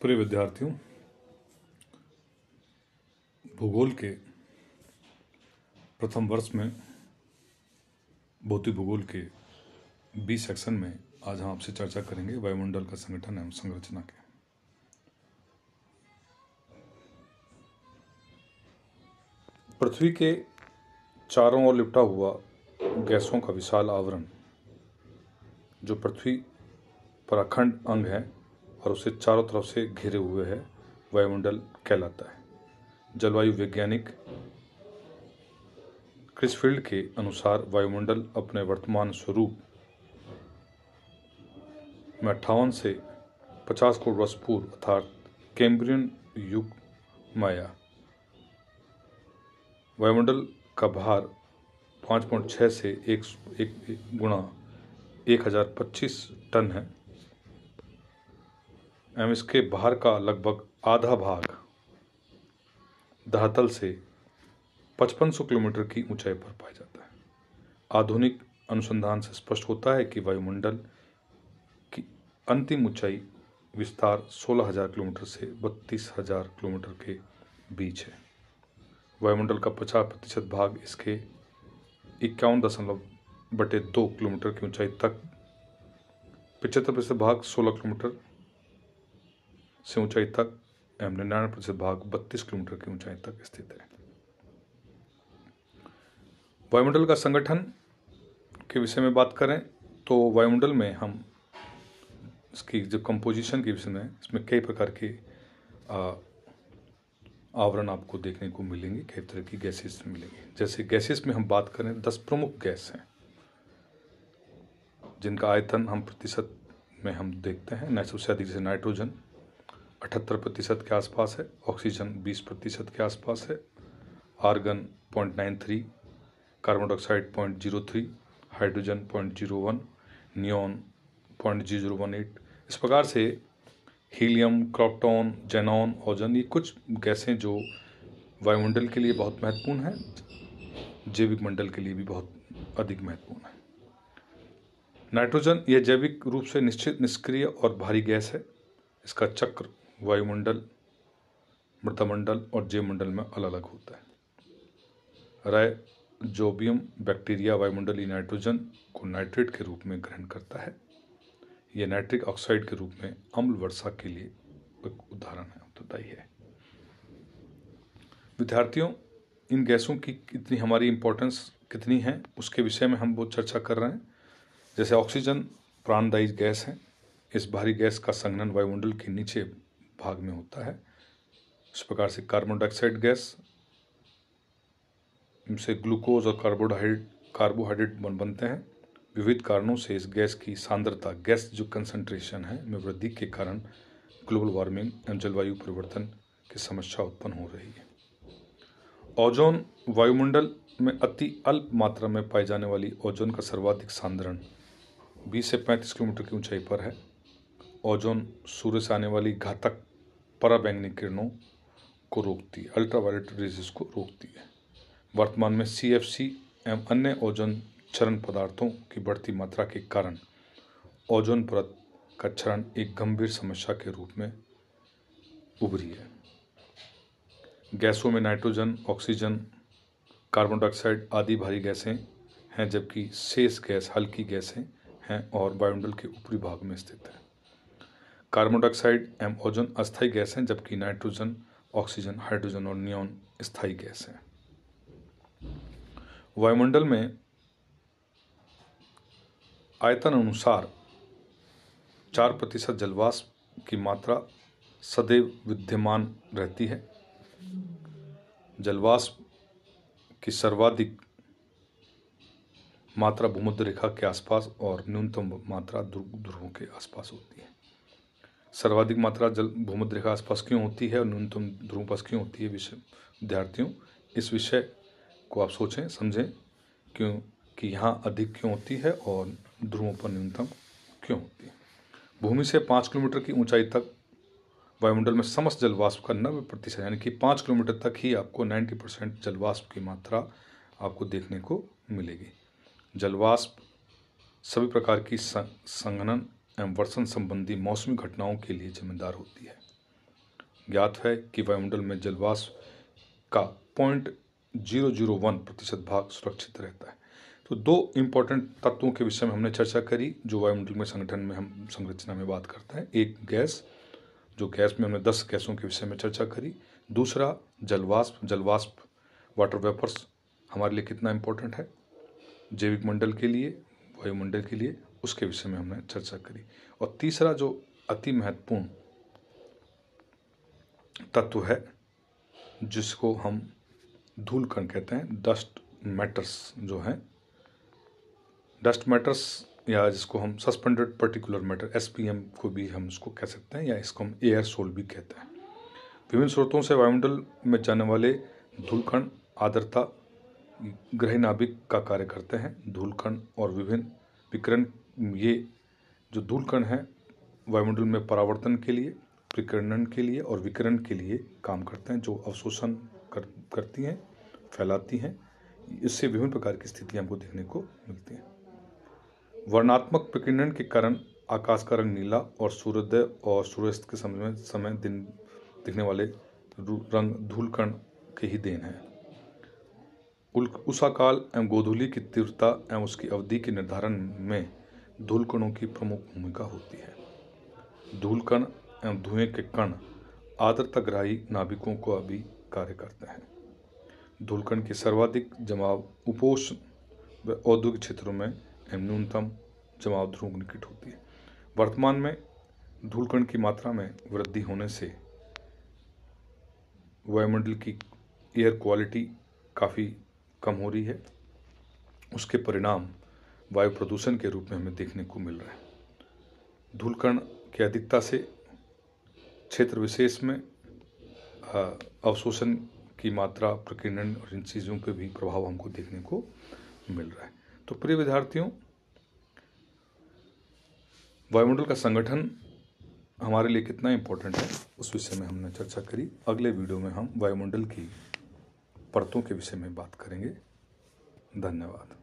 प्रिय विद्यार्थियों, भूगोल के प्रथम वर्ष में भौतिक भूगोल के बी सेक्शन में आज हम आपसे चर्चा करेंगे वायुमंडल का संगठन एवं संरचना के। पृथ्वी के चारों ओर लिपटा हुआ गैसों का विशाल आवरण जो पृथ्वी पर अखंड अंग है और उसे चारों तरफ से घिरे हुए है, वायुमंडल कहलाता है। जलवायु वैज्ञानिक क्रिसफील्ड के अनुसार वायुमंडल अपने वर्तमान स्वरूप में 58 से 50 करोड़ वर्ष पूर्व अर्थात कैम्ब्रियन युग में आया। वायुमंडल का भार 5.6 से 1 गुणा 1025 टन है एवं इसके भार का लगभग आधा भाग धरातल से 5500 किलोमीटर की ऊंचाई पर पाया जाता है। आधुनिक अनुसंधान से स्पष्ट होता है कि वायुमंडल की अंतिम ऊंचाई विस्तार 16,000 किलोमीटर से 32,000 किलोमीटर के बीच है। वायुमंडल का 50% भाग इसके 51.2 किलोमीटर की ऊंचाई तक, 75% भाग 16 किलोमीटर से ऊंचाई तक एवं 99% भाग 32 किलोमीटर की ऊंचाई तक स्थित है। वायुमंडल का संगठन के विषय में बात करें तो वायुमंडल में हम इसकी जो कंपोजिशन के विषय में, इसमें कई प्रकार के आवरण आपको देखने को मिलेंगे, कई तरह की गैसेस मिलेंगी। जैसे गैसेस में हम बात करें 10 प्रमुख गैस हैं जिनका आयतन हम प्रतिशत में हम देखते हैं। सबसे अधिक से नाइट्रोजन 78% के आसपास है, ऑक्सीजन 20% के आसपास है, argon 0.93, carbon dioxide 0.03, hydrogen 0.01, neon 0.0018। इस प्रकार से हीलियम, क्रोप्टॉन, जेनॉन, ओजोन, ये कुछ गैसें जो वायुमंडल के लिए बहुत महत्वपूर्ण हैं, जैविक मंडल के लिए भी बहुत अधिक महत्वपूर्ण है। नाइट्रोजन यह जैविक रूप से निश्चित निष्क्रिय और भारी गैस है। इसका चक्र वायुमंडल, मृदमंडल और जैवमंडल में अलग अलग होता है। राइजोबियम बैक्टीरिया वायुमंडलीय नाइट्रोजन को नाइट्रेट के रूप में ग्रहण करता है। यह नाइट्रिक ऑक्साइड के रूप में अम्ल वर्षा के लिए एक उदाहरण है, उत्तरदायी है। विद्यार्थियों, इन गैसों की कितनी हमारी इंपॉर्टेंस कितनी है उसके विषय में हम बहुत चर्चा कर रहे हैं। जैसे ऑक्सीजन प्राणदायी गैस है। इस भारी गैस का संघनन वायुमंडल के नीचे भाग में होता है। इस प्रकार से कार्बन डाइऑक्साइड गैस से ग्लूकोज और कार्बोहाइड्रेट बनते हैं। विविध कारणों से इस गैस की सांद्रता, गैस जो कंसंट्रेशन है, में वृद्धि के कारण ग्लोबल वार्मिंग एवं जलवायु परिवर्तन की समस्या उत्पन्न हो रही है। ओजोन वायुमंडल में अति अल्प मात्रा में पाई जाने वाली ओजोन का सर्वाधिक सांद्रण 20 से 35 किलोमीटर की ऊंचाई पर है। ओजोन सूर्य से आने वाली घातक पराबैंगनी किरणों को रोकती है, अल्ट्रावायलेट रेजेस को रोकती है। वर्तमान में CFC एवं अन्य ओजोन क्षरण पदार्थों की बढ़ती मात्रा के कारण ओजोन परत का क्षरण एक गंभीर समस्या के रूप में उभरी है। गैसों में नाइट्रोजन, ऑक्सीजन, कार्बन डाइऑक्साइड आदि भारी गैसें हैं, जबकि शेष गैस हल्की गैसें हैं और वायुमंडल के ऊपरी भाग में स्थित है। कार्बन डाइऑक्साइड एवं ओजोन अस्थायी गैस हैं, जबकि नाइट्रोजन, ऑक्सीजन, हाइड्रोजन और नियॉन स्थायी गैस हैं। वायुमंडल में आयतन अनुसार 4% जलवाष्प की मात्रा सदैव विद्यमान रहती है। जलवाष्प की सर्वाधिक मात्रा भूमध्य रेखा के आसपास और न्यूनतम मात्रा ध्रुवों के आसपास होती है। सर्वाधिक मात्रा जल भूमध्य रेखा आसपास क्यों होती है और न्यूनतम ध्रुव पास क्यों होती है? विद्यार्थियों, इस विषय को आप सोचें, समझें, क्यों कि यहाँ अधिक क्यों होती है और ध्रुवों पर न्यूनतम क्यों होती है। भूमि से 5 किलोमीटर की ऊंचाई तक वायुमंडल में समस्त जलवाष्प का 90%, यानी कि 5 किलोमीटर तक ही आपको 90% जलवाष्प की मात्रा आपको देखने को मिलेगी। जलवाष्प सभी प्रकार की संघनन एवं वर्षण संबंधी मौसमी घटनाओं के लिए जिम्मेदार होती है। ज्ञात है कि वायुमंडल में जलवाष्प का 0.001% भाग सुरक्षित रहता है। तो दो इम्पोर्टेंट तत्वों के विषय में हमने चर्चा करी जो वायुमंडल में संगठन में हम संरचना में बात करते हैं। एक गैस, जो गैस में हमने 10 गैसों के विषय में चर्चा करी। दूसरा जलवाष्प वाटर वेपर्स हमारे लिए कितना इम्पोर्टेंट है जैविक मंडल के लिए, वायुमंडल के लिए, उसके विषय में हमने चर्चा करी। और तीसरा जो अति महत्वपूर्ण तत्व है जिसको हम धूल कण कहते हैं, डस्ट मैटर्स जो हैं, डस्ट मैटर्स या जिसको हम सस्पेंडेड पर्टिकुलर मैटर SPM को भी हम इसको कह सकते हैं, या इसको हम एयरसोल भी कहते हैं। विभिन्न स्रोतों से वायुमंडल में जाने वाले धूलकण आर्द्रता ग्रही नाभिक का कार्य करते हैं। धूलकण और विभिन्न विकिरण, ये जो धूलकण हैं वायुमंडल में परावर्तन के लिए, विकिरण के लिए और विकिरण के लिए काम करते हैं, जो अवशोषण करती हैं, फैलाती हैं। इससे विभिन्न प्रकार की स्थितियां हमको देखने को मिलती हैं। वर्णात्मक विकिरण के कारण आकाश का रंग नीला और सूर्योदय और सूर्यास्त के समय दिन दिखने वाले रंग धूलकण के ही देन है। उषाकाल एवं गोधूलि की तीव्रता एवं उसकी अवधि के निर्धारण में धूलकणों की प्रमुख भूमिका होती है। धूलकण एवं धुएं के कण आर्द्रताग्राही नाभिकों को भी कार्य करते हैं। धूलकण की सर्वाधिक जमाव उपोष्ण व औद्योगिक क्षेत्रों में एवं न्यूनतम जमाव ध्रुव निकट होती है। वर्तमान में धूलकण की मात्रा में वृद्धि होने से वायुमंडल की एयर क्वालिटी काफ़ी कम हो रही है। उसके परिणाम वायु प्रदूषण के रूप में हमें देखने को मिल रहे हैं। धूलकण की अधिकता से क्षेत्र विशेष में अवशोषण की मात्रा, प्रकीर्णन और इन चीज़ों पे भी प्रभाव हमको देखने को मिल रहा है। तो प्रिय विद्यार्थियों, वायुमंडल का संगठन हमारे लिए कितना इम्पोर्टेंट है उस विषय में हमने चर्चा करी। अगले वीडियो में हम वायुमंडल की परतों के विषय में बात करेंगे। धन्यवाद।